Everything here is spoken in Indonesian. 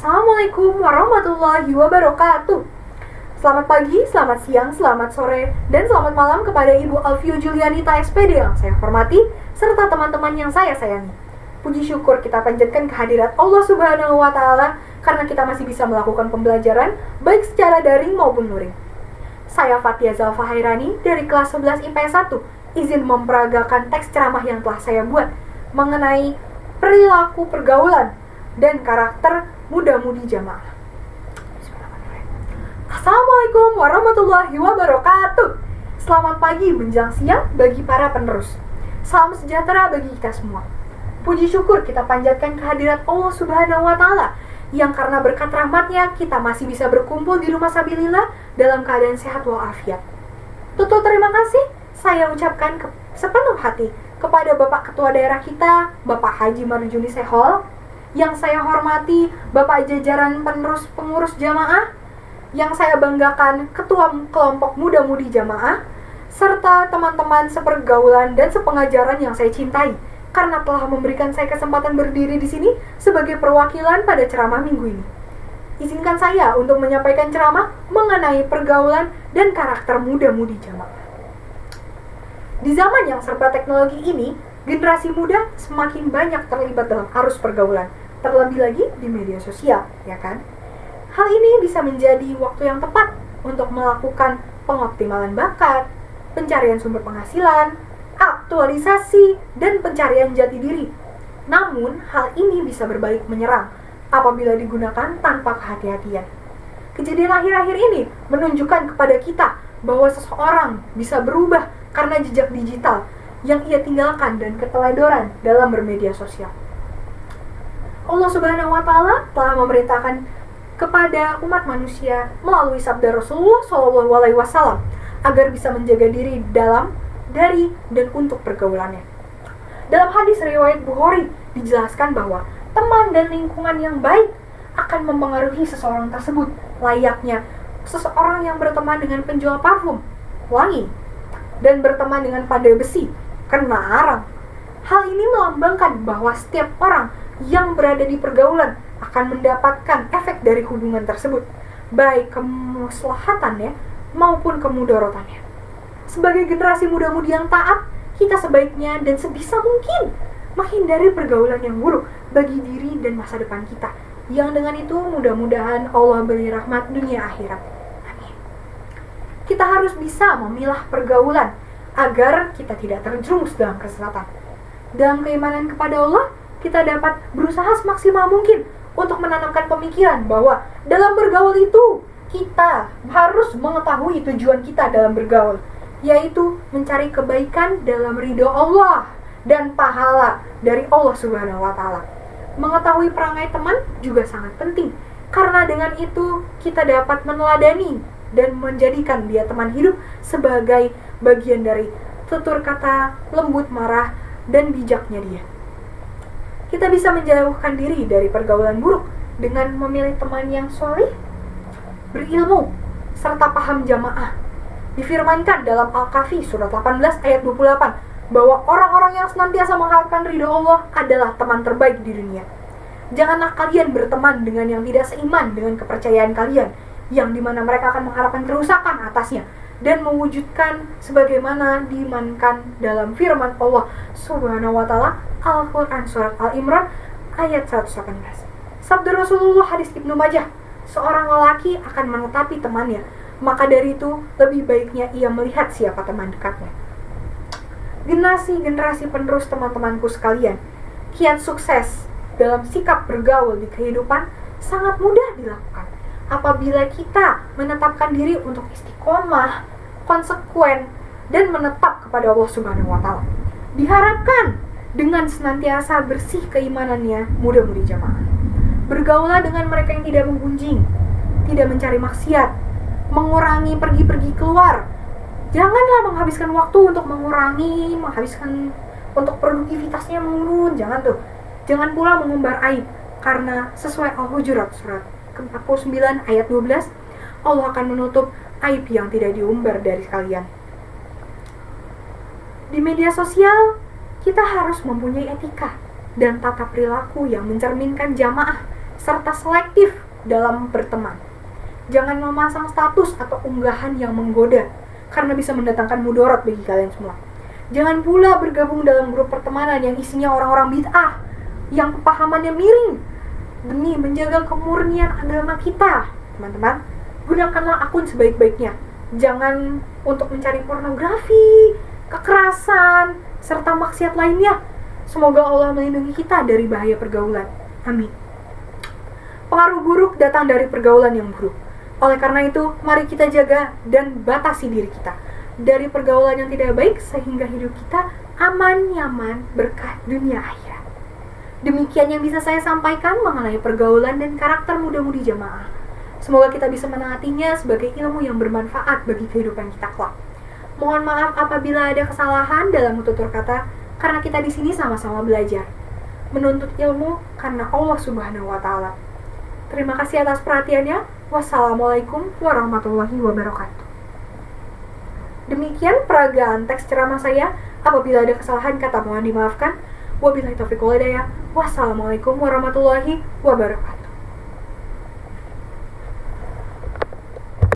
Assalamualaikum warahmatullahi wabarakatuh. Selamat pagi, selamat siang, selamat sore, dan selamat malam kepada Ibu Alfio Julianita SPD yang saya hormati, serta teman-teman yang saya sayangi. Puji syukur kita panjatkan kehadirat Allah Subhanahu wa Ta'ala karena kita masih bisa melakukan pembelajaran baik secara daring maupun luring. Saya Fathia Zalfa Hairani dari kelas 11 IPS 1, izin memperagakan teks ceramah yang telah saya buat mengenai perilaku pergaulan dan karakter muda-mudi jamaah. Assalamualaikum warahmatullahi wabarakatuh. Selamat pagi menjelang siang bagi para penerus. Salam sejahtera bagi kita semua. Puji syukur kita panjatkan kehadirat Allah Subhanahu wa Ta'ala yang karena berkat rahmatnya kita masih bisa berkumpul di rumah Sabilillah dalam keadaan sehat walafiat. Tutur terima kasih saya ucapkan sepenuh hati kepada Bapak Ketua Daerah kita, Bapak Haji Marjuni Sehol, yang saya hormati Bapak jajaran pengurus jamaah, yang saya banggakan Ketua Kelompok Muda-Mudi Jamaah, serta teman-teman sepergaulan dan sepengajaran yang saya cintai, karena telah memberikan saya kesempatan berdiri di sini sebagai perwakilan pada ceramah minggu ini. Izinkan saya untuk menyampaikan ceramah mengenai pergaulan dan karakter muda-mudi jamaah. Di zaman yang serba teknologi ini, generasi muda semakin banyak terlibat dalam arus pergaulan, terlebih lagi di media sosial, ya kan? Hal ini bisa menjadi waktu yang tepat untuk melakukan pengoptimalan bakat, pencarian sumber penghasilan, aktualisasi, dan pencarian jati diri. Namun, hal ini bisa berbalik menyerang apabila digunakan tanpa kehati-hatian. Kejadian akhir-akhir ini menunjukkan kepada kita bahwa seseorang bisa berubah karena jejak digital yang ia tinggalkan dan keteledoran dalam bermedia sosial. Allah Subhanahu wa Ta'ala telah memerintahkan kepada umat manusia melalui sabda Rasulullah SAW agar bisa menjaga diri dari dan untuk pergaulannya. Dalam hadis riwayat Bukhari dijelaskan bahwa teman dan lingkungan yang baik akan mempengaruhi seseorang tersebut, layaknya seseorang yang berteman dengan penjual parfum wangi dan berteman dengan pandai besi kena arang. Hal ini melambangkan bahwa setiap orang yang berada di pergaulan akan mendapatkan efek dari hubungan tersebut, baik kemaslahatannya maupun kemudaratannya. Sebagai generasi muda-mudi yang taat, kita sebaiknya dan sebisa mungkin menghindari pergaulan yang buruk bagi diri dan masa depan kita, yang dengan itu mudah-mudahan Allah beri rahmat dunia akhirat. Amin. Kita harus bisa memilah pergaulan agar kita tidak terjerumus dalam kesesatan. Dalam keimanan kepada Allah, kita dapat berusaha semaksimal mungkin untuk menanamkan pemikiran bahwa dalam bergaul itu kita harus mengetahui tujuan kita dalam bergaul, yaitu mencari kebaikan dalam ridho Allah dan pahala dari Allah Subhanahu wa Ta'ala. Mengetahui perangai teman juga sangat penting, karena dengan itu kita dapat meneladani dan menjadikan dia teman hidup sebagai bagian dari tutur kata lembut, marah, dan bijaknya dia. Kita bisa menjauhkan diri dari pergaulan buruk dengan memilih teman yang soleh, berilmu, serta paham jamaah. Difirmankan dalam Al-Kahfi surat 18 ayat 28 bahwa orang-orang yang senantiasa mengharapkan ridho Allah adalah teman terbaik di dunia. Janganlah kalian berteman dengan yang tidak seiman dengan kepercayaan kalian, yang dimana mereka akan mengharapkan kerusakan atasnya dan mewujudkan sebagaimana diimankan dalam firman Allah Subhanahu wa Ta'ala Al-Quran surat Al-Imran ayat 118. Sabda Rasulullah hadis Ibnu Majah, seorang lelaki akan menetapi temannya, maka dari itu lebih baiknya ia melihat siapa teman dekatnya. Generasi penerus teman-temanku sekalian, kiat sukses dalam sikap bergaul di kehidupan sangat mudah dilakukan apabila kita menetapkan diri untuk istiqomah, konsekuen, dan menetap kepada Allah Subhanahu wa Ta'ala. Diharapkan dengan senantiasa bersih keimanannya muda-mudi jamaah. Bergaulah dengan mereka yang tidak menggunjing, tidak mencari maksiat, mengurangi pergi-pergi keluar. Janganlah menghabiskan waktu untuk menghabiskan untuk produktivitasnya menurun, Jangan pula mengumbar aib, karena sesuai Al-Hujurat surat ke-49 ayat 12, Allah akan menutup aib yang tidak diumbar dari kalian. Di media sosial, kita harus mempunyai etika dan tata perilaku yang mencerminkan jamaah serta selektif dalam berteman. Jangan memasang status atau unggahan yang menggoda, karena bisa mendatangkan mudarat bagi kalian semua. Jangan pula bergabung dalam grup pertemanan yang isinya orang-orang bid'ah, yang pemahamannya miring, demi menjaga kemurnian agama kita. Teman-teman, gunakanlah akun sebaik-baiknya. Jangan untuk mencari pornografi, kekerasan, serta maksiat lainnya. Semoga Allah melindungi kita dari bahaya pergaulan. Amin. Pengaruh buruk datang dari pergaulan yang buruk. Oleh karena itu, mari kita jaga dan batasi diri kita dari pergaulan yang tidak baik, sehingga hidup kita aman, nyaman, berkah dunia akhirat. Demikian yang bisa saya sampaikan mengenai pergaulan dan karakter muda-mudi jamaah. Semoga kita bisa menaatinya sebagai ilmu yang bermanfaat bagi kehidupan kita kelak. Mohon maaf apabila ada kesalahan dalam tutur kata, karena kita di sini sama-sama belajar, menuntut ilmu karena Allah Subhanahu wa Ta'ala. Terima kasih atas perhatiannya. Wassalamualaikum warahmatullahi wabarakatuh. Demikian peragaan teks ceramah saya. Apabila ada kesalahan kata mohon dimaafkan. Wabillahi taufiq wal hidayah. Wassalamualaikum warahmatullahi wabarakatuh.